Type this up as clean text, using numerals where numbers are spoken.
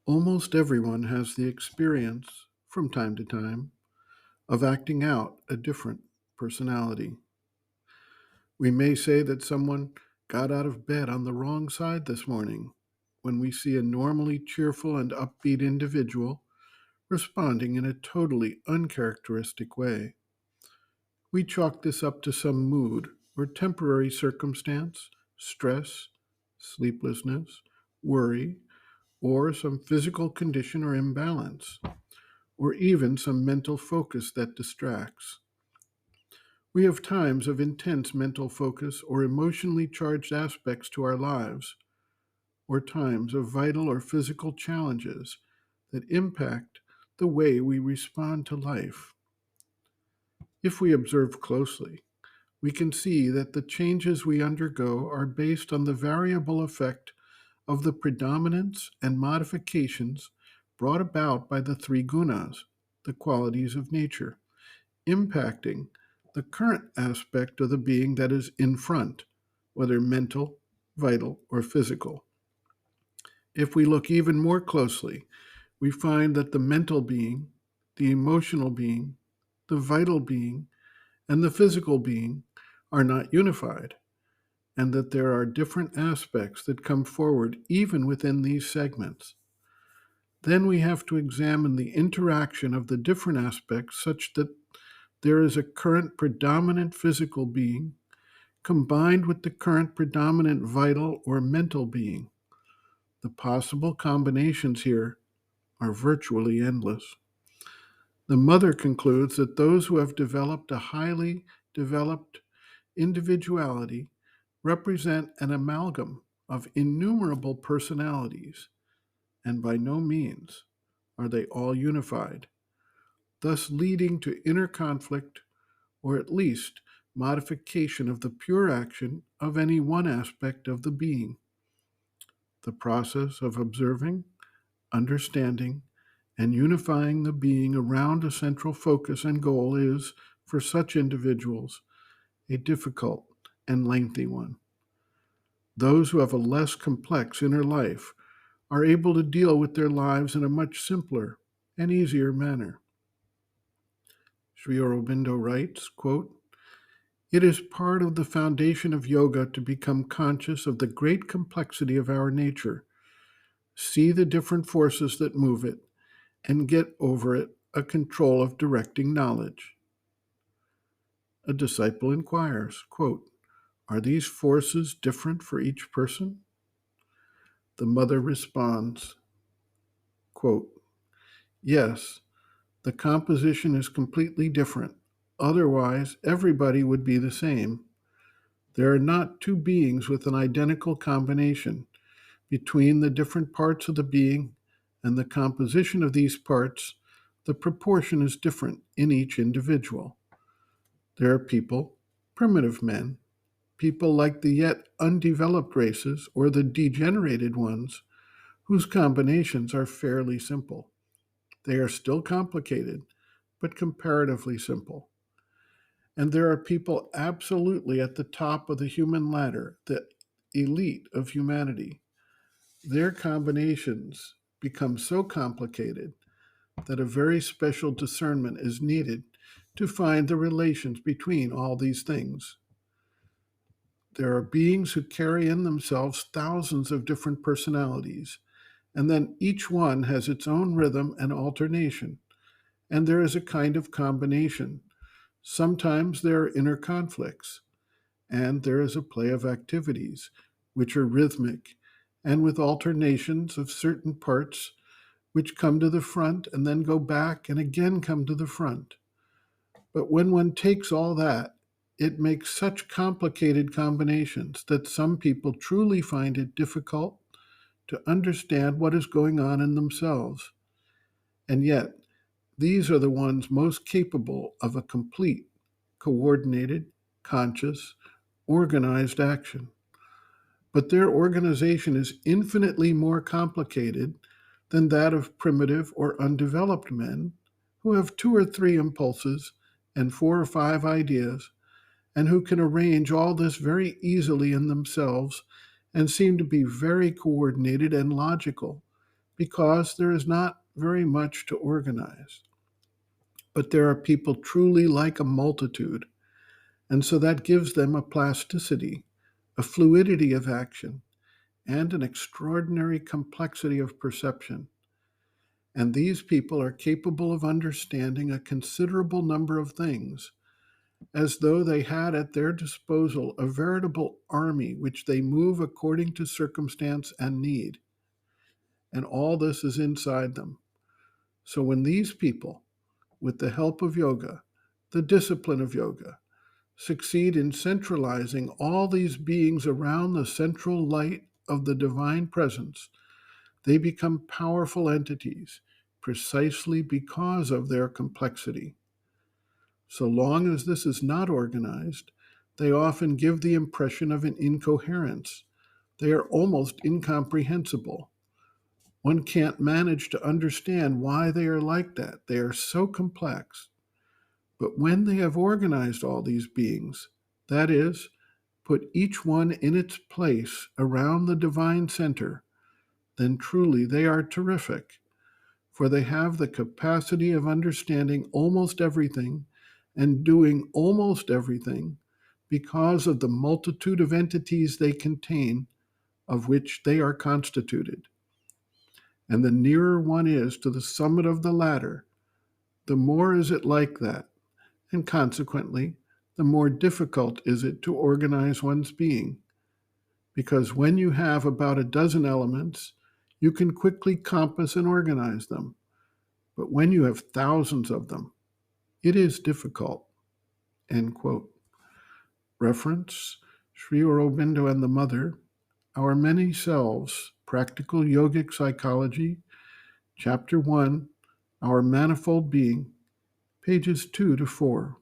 Almost everyone has the experience, from time to time, of acting out a different personality. We may say that someone got out of bed on the wrong side this morning when we see a normally cheerful and upbeat individual responding in a totally uncharacteristic way. We chalk this up to some mood or temporary circumstance, stress, sleeplessness, worry, or some physical condition or imbalance, or even some mental focus that distracts. We have times of intense mental focus or emotionally charged aspects to our lives, or times of vital or physical challenges that impact the way we respond to life. If we observe closely, we can see that the changes we undergo are based on the variable effect of the predominance and modifications brought about by the three gunas, the qualities of nature, impacting the current aspect of the being that is in front, whether mental, vital, or physical. If we look even more closely, we find that the mental being, the emotional being, the vital being, and the physical being are not unified, and that there are different aspects that come forward even within these segments. Then we have to examine the interaction of the different aspects such that there is a current predominant physical being combined with the current predominant vital or mental being. The possible combinations here are virtually endless. The mother concludes that those who have developed a highly developed individuality represent an amalgam of innumerable personalities, and by no means are they all unified, thus leading to inner conflict or at least modification of the pure action of any one aspect of the being. The process of observing, understanding, and unifying the being around a central focus and goal is, for such individuals, a difficult and lengthy one. Those who have a less complex inner life are able to deal with their lives in a much simpler and easier manner. Sri Aurobindo writes, quote, "It is part of the foundation of yoga to become conscious of the great complexity of our nature, see the different forces that move it, and get over it a control of directing knowledge." A disciple inquires, quote, "Are these forces different for each person?" The mother responds, quote, "Yes, the composition is completely different. Otherwise, everybody would be the same. There are not two beings with an identical combination. Between the different parts of the being and the composition of these parts, the proportion is different in each individual. There are people, primitive men, people like the yet undeveloped races or the degenerated ones, whose combinations are fairly simple. They are still complicated, but comparatively simple. And there are people absolutely at the top of the human ladder, the elite of humanity. Their combinations become so complicated that a very special discernment is needed to find the relations between all these things. There are beings who carry in themselves thousands of different personalities, and then each one has its own rhythm and alternation, and there is a kind of combination. Sometimes there are inner conflicts, and there is a play of activities, which are rhythmic, and with alternations of certain parts which come to the front and then go back and again come to the front. But when one takes all that, it makes such complicated combinations that some people truly find it difficult to understand what is going on in themselves. And yet, these are the ones most capable of a complete, coordinated, conscious, organized action. But their organization is infinitely more complicated than that of primitive or undeveloped men who have two or three impulses and four or five ideas, and who can arrange all this very easily in themselves and seem to be very coordinated and logical, because there is not very much to organize. But there are people truly like a multitude, and so that gives them a plasticity, a fluidity of action, and an extraordinary complexity of perception. And these people are capable of understanding a considerable number of things, as though they had at their disposal a veritable army which they move according to circumstance and need. And all this is inside them. So when these people, with the help of yoga, the discipline of yoga, succeed in centralizing all these beings around the central light of the divine presence, they become powerful entities precisely because of their complexity. So long as this is not organized, they often give the impression of an incoherence. They are almost incomprehensible. One can't manage to understand why they are like that. They are so complex. But when they have organized all these beings, that is, put each one in its place around the divine center, then truly they are terrific, for they have the capacity of understanding almost everything and doing almost everything because of the multitude of entities they contain, of which they are constituted. And the nearer one is to the summit of the ladder, the more is it like that, and consequently, the more difficult is it to organize one's being. Because when you have about a dozen elements, you can quickly compass and organize them. But when you have thousands of them, it is difficult. End quote. Reference Sri Aurobindo and the Mother, Our Many Selves, Practical Yogic Psychology, Chapter 1, Our Manifold Being, pages 2 to 4.